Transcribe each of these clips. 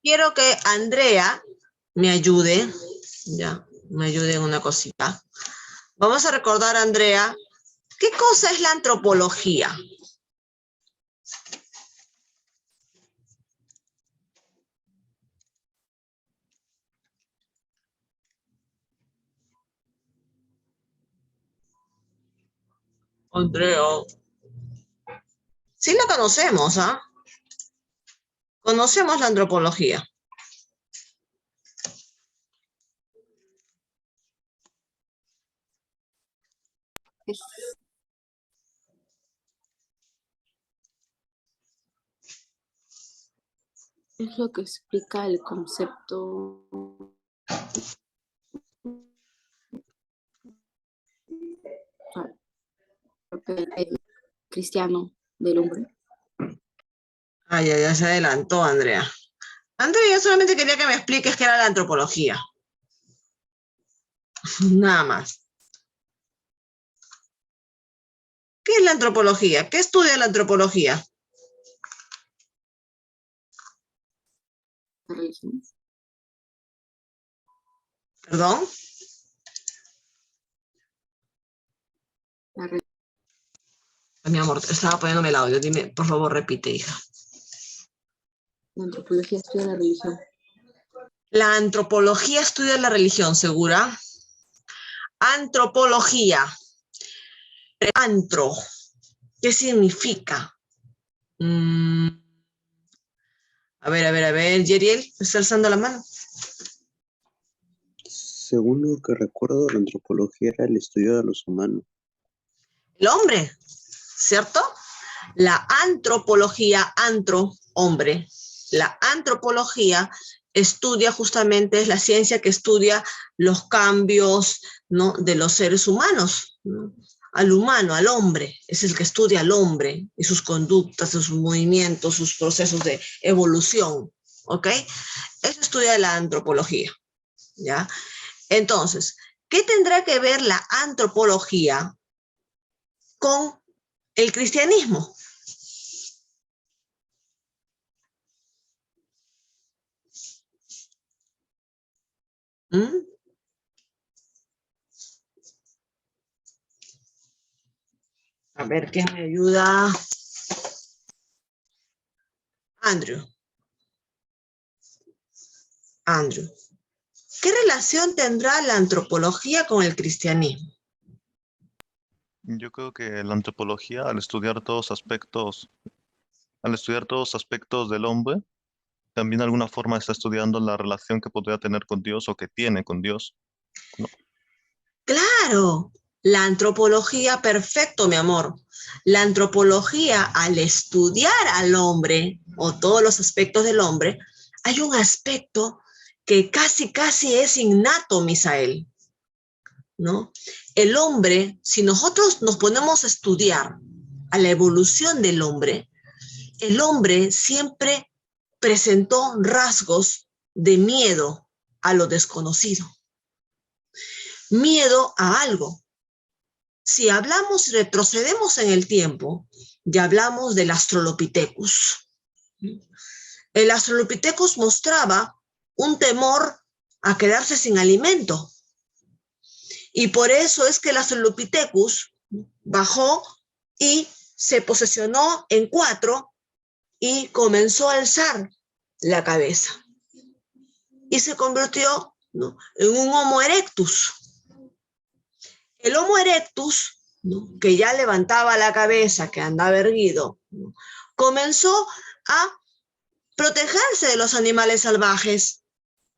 quiero que Andrea me ayude, ya, me ayude en una cosita. Vamos a recordar, Andrea, ¿qué cosa es la antropología? Andrea. Sí la conocemos, ¿ah? Conocemos la antropología. Es lo que explica el concepto cristiano del hombre. Ah, ya se adelantó, Andrea. Andrea, yo solamente quería que me expliques qué era la antropología. Nada más. ¿Qué es la antropología? ¿Qué estudia la antropología? La religión. ¿Perdón? La religión. Mi amor, estaba poniéndome el audio. Dime, por favor, repite, hija. La antropología estudia la religión. La antropología estudia la religión, ¿segura? Antropología. Antro. ¿Qué significa? A ver, Yeriel, ¿está alzando la mano? Según lo que recuerdo, la antropología era el estudio de los humanos. El hombre, ¿cierto? La antropología, hombre. La antropología estudia justamente, es la ciencia que estudia los cambios, ¿no?, de los seres humanos, ¿no? Al humano, al hombre, es el que estudia al hombre y sus conductas, sus movimientos, sus procesos de evolución, ¿ok? Eso estudia la antropología, ¿ya? Entonces, ¿qué tendrá que ver la antropología con el cristianismo? ¿Mm? A ver, ¿quién me ayuda? Andrew. ¿Qué relación tendrá la antropología con el cristianismo? Yo creo que la antropología, al estudiar todos aspectos del hombre, también de alguna forma está estudiando la relación que podría tener con Dios o que tiene con Dios, ¿no? Claro, la antropología, perfecto, mi amor. La antropología, al estudiar al hombre o todos los aspectos del hombre, hay un aspecto que casi es innato, Misael, ¿no? El hombre, si nosotros nos ponemos a estudiar a la evolución del hombre, el hombre siempre presentó rasgos de miedo a lo desconocido, miedo a algo. Si hablamos, retrocedemos en el tiempo, ya hablamos del Australopithecus. El Australopithecus mostraba un temor a quedarse sin alimento. Y por eso es que el Australopithecus bajó y se posesionó en 4 y comenzó a alzar la cabeza. Y se convirtió, ¿no?, en un Homo erectus. El Homo erectus, ¿no?, que ya levantaba la cabeza, que andaba erguido, ¿no?, comenzó a protegerse de los animales salvajes.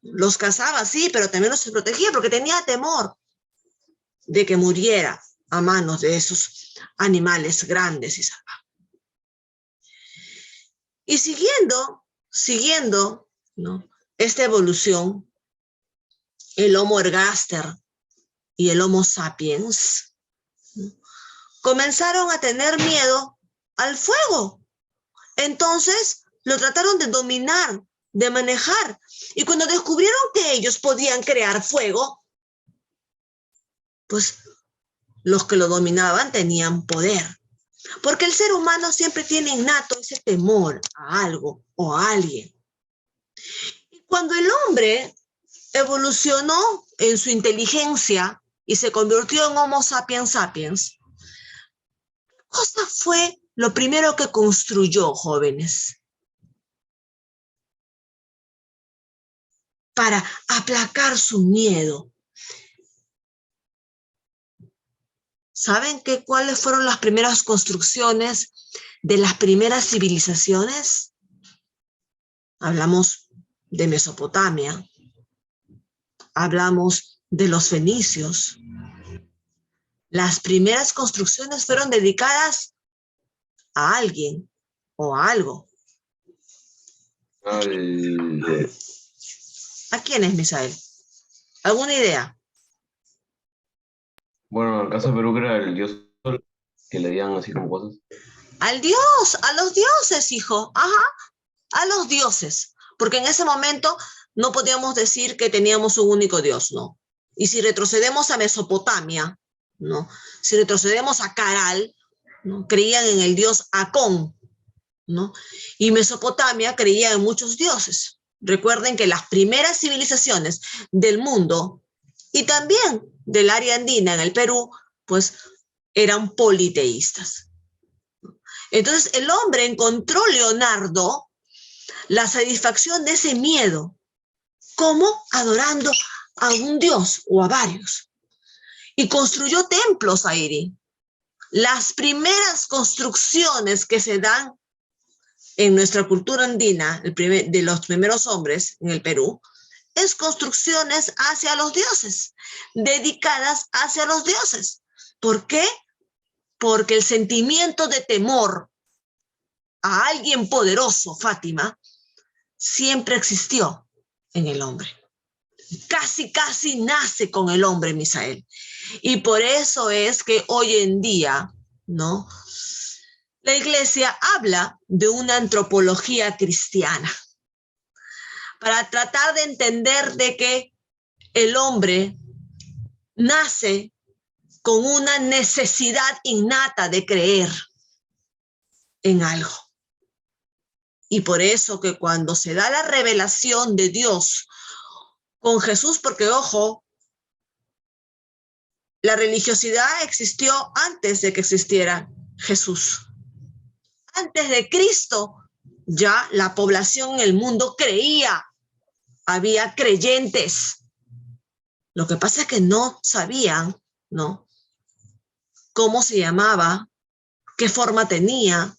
Los cazaba, sí, pero también los protegía porque tenía temor de que muriera a manos de esos animales grandes y salvajes. Y siguiendo, ¿no?, esta evolución, el Homo ergaster y el Homo sapiens, ¿no?, comenzaron a tener miedo al fuego. Entonces lo trataron de dominar, de manejar. Y cuando descubrieron que ellos podían crear fuego, pues los que lo dominaban tenían poder. Porque el ser humano siempre tiene innato ese temor a algo o a alguien. Cuando el hombre evolucionó en su inteligencia y se convirtió en Homo sapiens sapiens, ¿qué cosa fue lo primero que construyó, jóvenes? Para aplacar su miedo. ¿Saben cuáles fueron las primeras construcciones de las primeras civilizaciones? Hablamos de Mesopotamia, hablamos de los fenicios. Las primeras construcciones fueron dedicadas a alguien o a algo. ¿A quién es, Misael? ¿Alguna idea? Bueno, en el caso de Perú que era el dios Sol, que le dían así como cosas. Al dios, a los dioses, hijo. Ajá, a los dioses. Porque en ese momento no podíamos decir que teníamos un único dios, no. Y si retrocedemos a Mesopotamia, ¿no? Si retrocedemos a Caral, ¿no? Creían en el dios Acón, ¿no? Y Mesopotamia creía en muchos dioses. Recuerden que las primeras civilizaciones del mundo y también del área andina en el Perú, pues eran politeístas. Entonces el hombre encontró, Leonardo, la satisfacción de ese miedo. ¿Cómo? Adorando a un dios o a varios. Y construyó templos, Airi. Las primeras construcciones que se dan en nuestra cultura andina, de los primeros hombres en el Perú, es construcciones hacia los dioses, dedicadas hacia los dioses. ¿Por qué? Porque el sentimiento de temor a alguien poderoso, Fátima, siempre existió en el hombre. Casi nace con el hombre, Misael. Y por eso es que hoy en día, ¿no? La Iglesia habla de una antropología cristiana para tratar de entender de que el hombre nace con una necesidad innata de creer en algo. Y por eso que cuando se da la revelación de Dios con Jesús, porque ojo, la religiosidad existió antes de que existiera Jesús. Antes de Cristo, ya la población en el mundo creía, había creyentes. Lo que pasa es que no sabían, ¿no?, cómo se llamaba, qué forma tenía,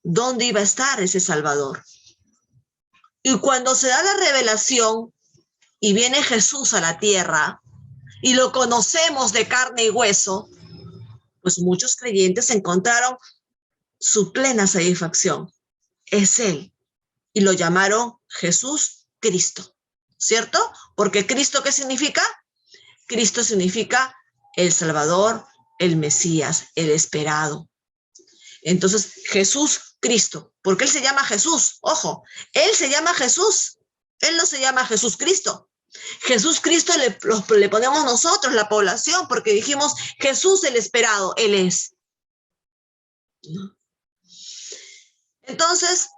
dónde iba a estar ese Salvador. Y cuando se da la revelación y viene Jesús a la tierra y lo conocemos de carne y hueso, pues muchos creyentes encontraron su plena satisfacción. Es Él. Y lo llamaron Jesús Cristo, ¿cierto? Porque Cristo, ¿qué significa? Cristo significa el Salvador, el Mesías, el esperado. Entonces, Jesús Cristo. ¿Por qué Él se llama Jesús? Ojo, Él se llama Jesús. Él no se llama Jesús Cristo. Jesús Cristo le ponemos nosotros, la población, porque dijimos Jesús el esperado, Él es. ¿No? Entonces,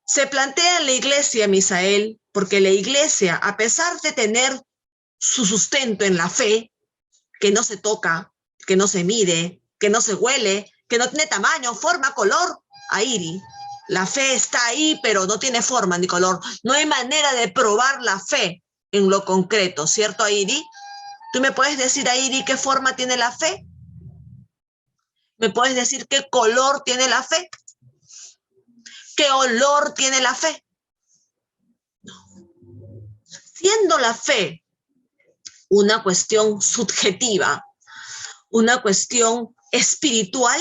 se plantea en la iglesia, Misael, porque la iglesia, a pesar de tener su sustento en la fe, que no se toca, que no se mide, que no se huele, que no tiene tamaño, forma, color, Airi, la fe está ahí, pero no tiene forma ni color. No hay manera de probar la fe en lo concreto, ¿cierto, Airi? ¿Tú me puedes decir, Airi, qué forma tiene la fe? ¿Me puedes decir qué color tiene la fe? ¿Qué olor tiene la fe? No. Siendo la fe una cuestión subjetiva, una cuestión espiritual,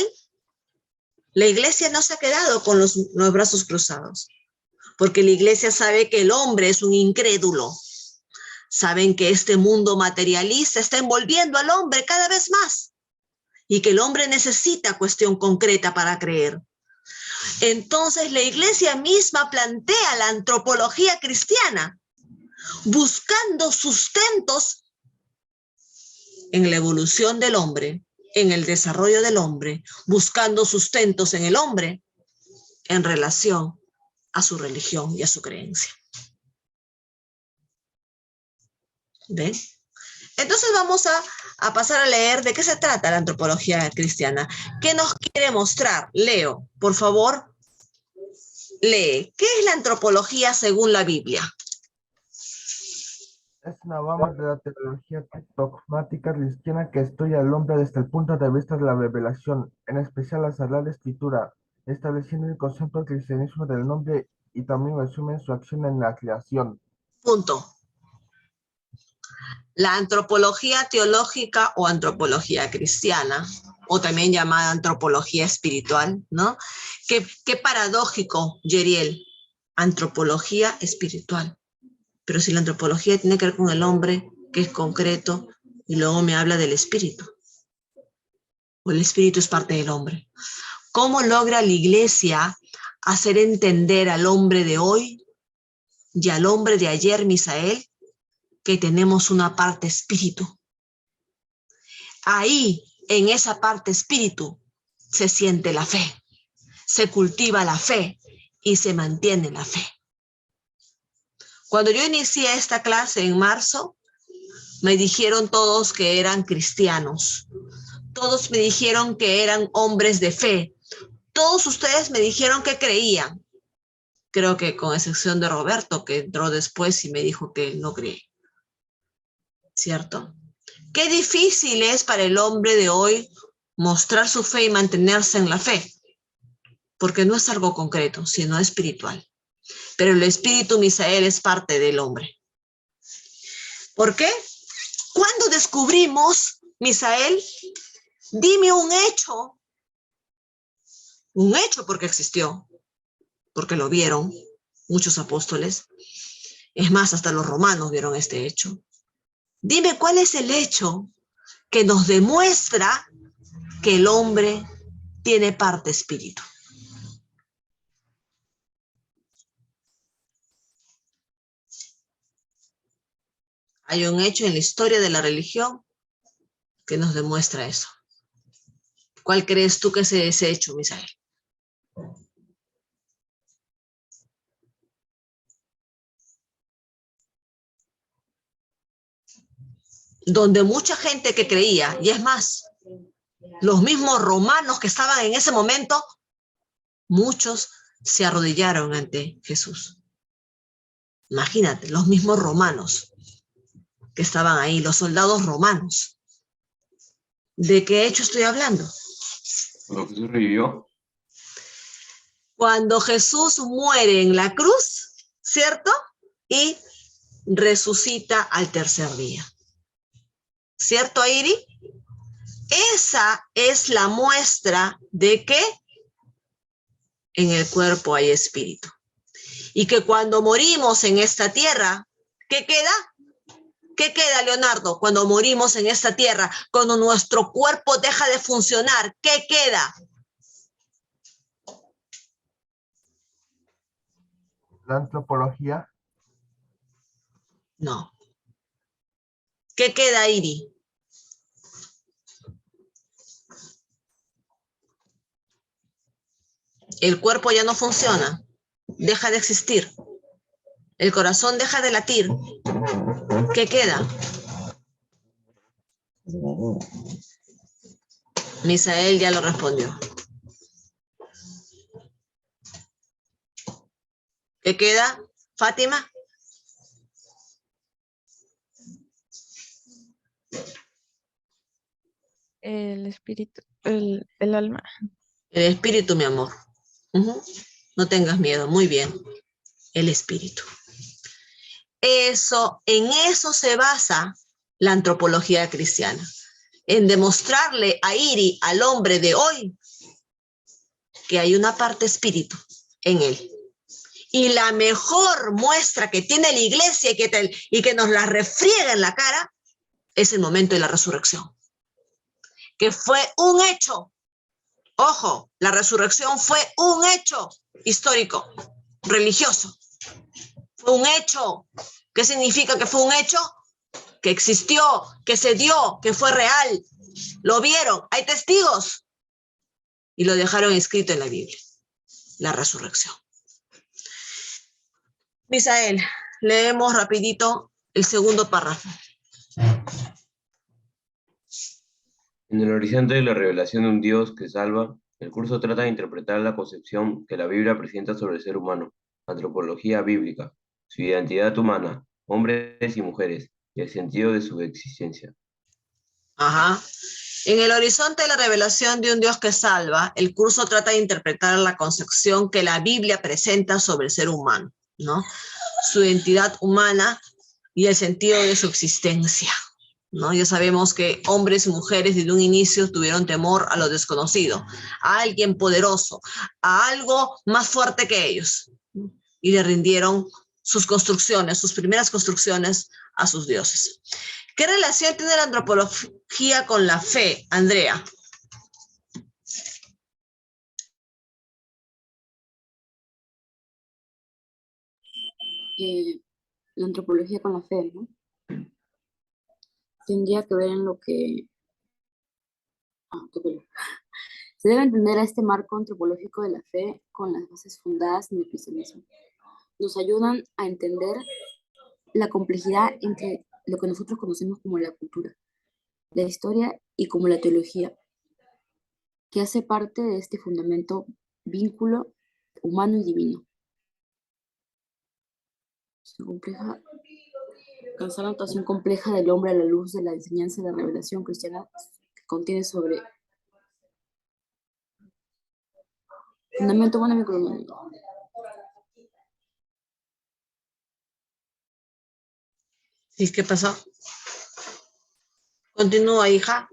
la iglesia no se ha quedado con los brazos cruzados, porque la iglesia sabe que el hombre es un incrédulo. Saben que este mundo materialista está envolviendo al hombre cada vez más y que el hombre necesita cuestión concreta para creer. Entonces la iglesia misma plantea la antropología cristiana, buscando sustentos en la evolución del hombre, en el desarrollo del hombre, buscando sustentos en el hombre en relación a su religión y a su creencia. ¿Ven? Entonces vamos a pasar a leer de qué se trata la antropología cristiana. ¿Qué nos quiere mostrar? Leo, por favor, lee. ¿Qué es la antropología según la Biblia? Es una rama de la teología dogmática cristiana que estudia al hombre desde el punto de vista de la revelación, en especial la Sagrada Escritura, estableciendo el concepto del cristianismo del hombre y también resume su acción en la creación. Punto. La antropología teológica o antropología cristiana, o también llamada antropología espiritual, ¿no? Qué paradójico, Yeriel, antropología espiritual. Pero si la antropología tiene que ver con el hombre, que es concreto, y luego me habla del espíritu. O el espíritu es parte del hombre. ¿Cómo logra la iglesia hacer entender al hombre de hoy y al hombre de ayer, Misael, que tenemos una parte espíritu? Ahí, en esa parte espíritu, se siente la fe, se cultiva la fe y se mantiene la fe. Cuando yo inicié esta clase en marzo, me dijeron todos que eran cristianos. Todos me dijeron que eran hombres de fe. Todos ustedes me dijeron que creían. Creo que con excepción de Roberto, que entró después y me dijo que él no cree. ¿Cierto? Qué difícil es para el hombre de hoy mostrar su fe y mantenerse en la fe, porque no es algo concreto, sino espiritual. Pero el espíritu, Misael, es parte del hombre. ¿Por qué? ¿Cuándo descubrimos, Misael? Dime un hecho porque existió, porque lo vieron muchos apóstoles. Es más, hasta los romanos vieron este hecho. Dime cuál es el hecho que nos demuestra que el hombre tiene parte espíritu. Hay un hecho en la historia de la religión que nos demuestra eso. ¿Cuál crees tú que es ese hecho, Misael? Donde mucha gente que creía, y es más, los mismos romanos que estaban en ese momento, muchos se arrodillaron ante Jesús. Imagínate, los mismos romanos que estaban ahí, los soldados romanos. ¿De qué hecho estoy hablando? Cuando Jesús revivió. Cuando Jesús muere en la cruz, ¿cierto? Y resucita al tercer día. ¿Cierto, Airi? Esa es la muestra de que en el cuerpo hay espíritu. Y que cuando morimos en esta tierra, ¿qué queda? ¿Qué queda, Leonardo? Cuando morimos en esta tierra, cuando nuestro cuerpo deja de funcionar, ¿qué queda? La antropología. No. ¿Qué queda, Iri? El cuerpo ya no funciona, deja de existir. El corazón deja de latir. ¿Qué queda? Misael ya lo respondió. ¿Qué queda, Fátima? El espíritu, el alma. El espíritu, mi amor. No tengas miedo, muy bien. El espíritu. En eso se basa la antropología cristiana. En demostrarle a Iri, al hombre de hoy, que hay una parte espíritu en él. Y la mejor muestra que tiene la iglesia y que nos la refriega en la cara es el momento de la resurrección. Que fue un hecho. Ojo, la resurrección fue un hecho histórico, religioso. Fue un hecho. ¿Qué significa que fue un hecho? Que existió, que se dio, que fue real. Lo vieron, hay testigos. Y lo dejaron escrito en la Biblia. La resurrección. Misael, leemos rapidito el segundo párrafo. En el horizonte de la revelación de un Dios que salva, el curso trata de interpretar la concepción que la Biblia presenta sobre el ser humano, antropología bíblica, su identidad humana, hombres y mujeres, y el sentido de su existencia. Ajá. En el horizonte de la revelación de un Dios que salva, el curso trata de interpretar la concepción que la Biblia presenta sobre el ser humano, ¿no? Su identidad humana y el sentido de su existencia, ¿no? Ya sabemos que hombres y mujeres desde un inicio tuvieron temor a lo desconocido, a alguien poderoso, a algo más fuerte que ellos, y le rindieron sus construcciones, sus primeras construcciones a sus dioses. ¿Qué relación tiene la antropología con la fe, Andrea? La antropología con la fe, ¿no? Tendría que ver en lo que... Se debe entender a este marco antropológico de la fe con las bases fundadas en el cristianismo. Nos ayudan a entender la complejidad entre lo que nosotros conocemos como la cultura, la historia y como la teología, que hace parte de este fundamento vínculo humano y divino. Se compleja, alcanzar la notación compleja del hombre a la luz de la enseñanza de la revelación cristiana que contiene sobre fundamento humano y vínculo. ¿Sí? ¿Qué pasó? Continúa, hija.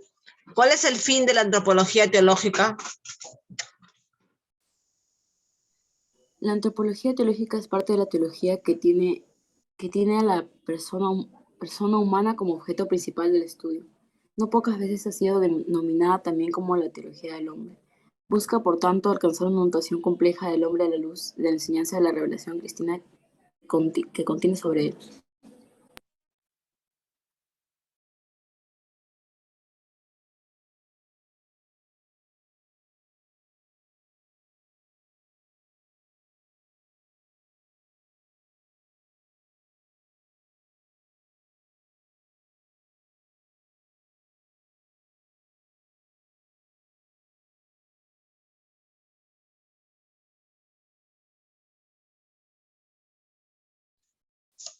¿Cuál es el fin de la antropología teológica? La antropología teológica es parte de la teología que tiene a la persona humana como objeto principal del estudio. No pocas veces ha sido denominada también como la teología del hombre. Busca, por tanto, alcanzar una notación compleja del hombre a la luz de la enseñanza de la revelación cristiana que contiene sobre él.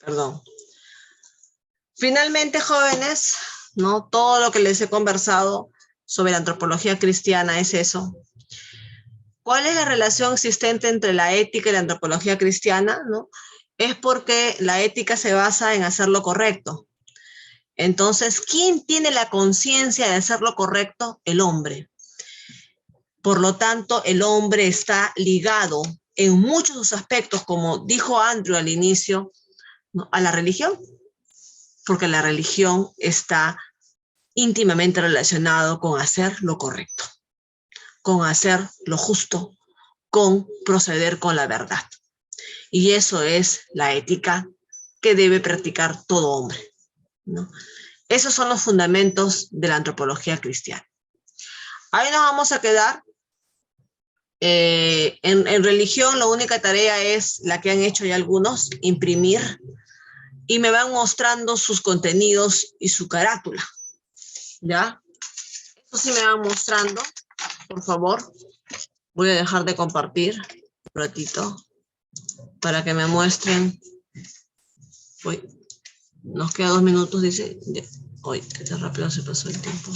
Perdón. Finalmente, jóvenes, ¿no? Todo lo que les he conversado sobre la antropología cristiana es eso. ¿Cuál es la relación existente entre la ética y la antropología cristiana? ¿No? Es porque la ética se basa en hacer lo correcto. Entonces, ¿quién tiene la conciencia de hacer lo correcto? El hombre. Por lo tanto, el hombre está ligado en muchos de sus aspectos, como dijo Andrew al inicio, ¿no? A la religión, porque la religión está íntimamente relacionado con hacer lo correcto, con hacer lo justo, con proceder con la verdad. Y eso es la ética que debe practicar todo hombre, ¿no? Esos son los fundamentos de la antropología cristiana. Ahí nos vamos a quedar. En religión la única tarea es la que han hecho ya algunos, imprimir, y me van mostrando sus contenidos y su carátula, ¿ya? Esto sí me van mostrando, por favor. Voy a dejar de compartir un ratito para que me muestren. Uy, nos queda 2 minutos, dice. Uy, qué rápido se pasó el tiempo.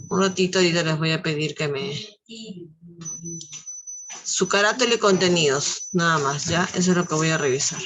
Un ratito ahorita les voy a pedir que me... Su carácter y contenidos, nada más, ¿ya? Eso es lo que voy a revisar.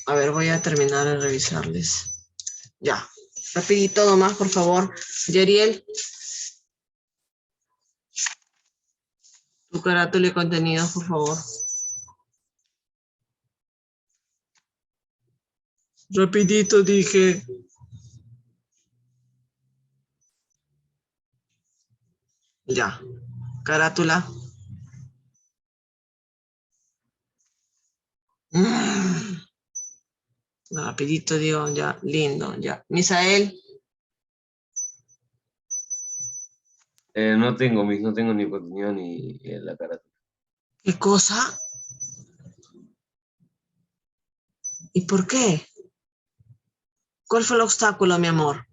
A ver, voy a terminar de revisarles. Ya. Rapidito nomás, por favor. Yeriel. Tu carátula y contenidos, por favor. Rapidito dije. Ya. Carátula. Rapidito digo, ya. Lindo, ya. Misael. No tengo ni contenido ni la carátula. ¿Qué cosa? ¿Y por qué? ¿Cuál fue el obstáculo, mi amor?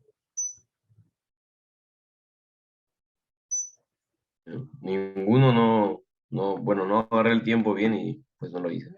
Ninguno bueno, no agarré el tiempo bien y pues no lo hice.